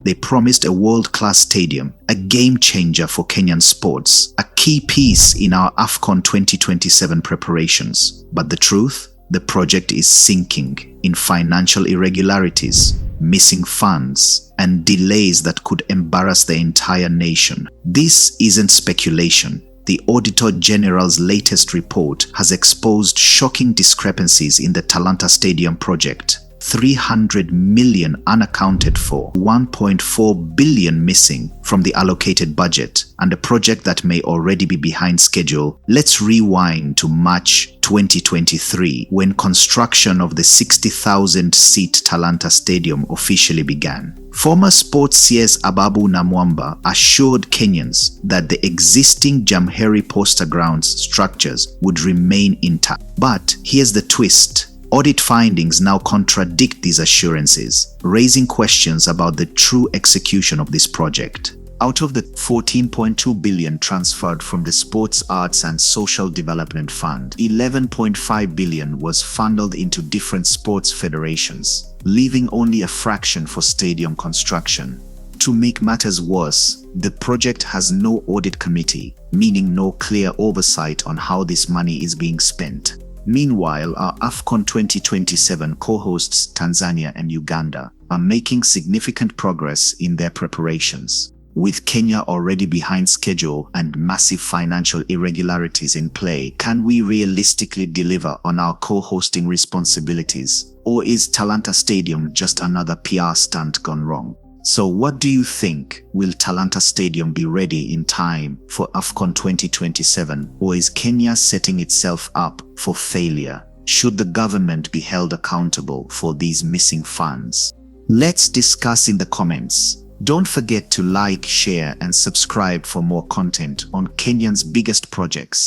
They promised a world-class stadium, a game-changer for Kenyan sports, a key piece in our AFCON 2027 preparations. But the truth? The project is sinking in financial irregularities, missing funds, and delays that could embarrass the entire nation. This isn't speculation. The Auditor General's latest report has exposed shocking discrepancies in the Talanta Stadium project. 300 million unaccounted for, 1.4 billion missing from the allocated budget, and a project that may already be behind schedule. Let's rewind to March 2023, when construction of the 60,000-seat Talanta Stadium officially began. Former sports CS Ababu Namwamba assured Kenyans that the existing Jamhuri Posta Grounds structures would remain intact. But here's the twist. Audit findings now contradict these assurances, raising questions about the true execution of this project. Out of the 14.2 billion transferred from the Sports, Arts and Social Development Fund, 11.5 billion was funneled into different sports federations, leaving only a fraction for stadium construction. To make matters worse, the project has no audit committee, meaning no clear oversight on how this money is being spent. Meanwhile, our AFCON 2027 co-hosts Tanzania and Uganda are making significant progress in their preparations. With Kenya already behind schedule and massive financial irregularities in play, can we realistically deliver on our co-hosting responsibilities? Or is Talanta Stadium just another PR stunt gone wrong? So what do you think? Will Talanta Stadium be ready in time for AFCON 2027, or is Kenya setting itself up for failure? Should the government be held accountable for these missing funds? Let's discuss in the comments. Don't forget to like, share and subscribe for more content on Kenya's biggest projects.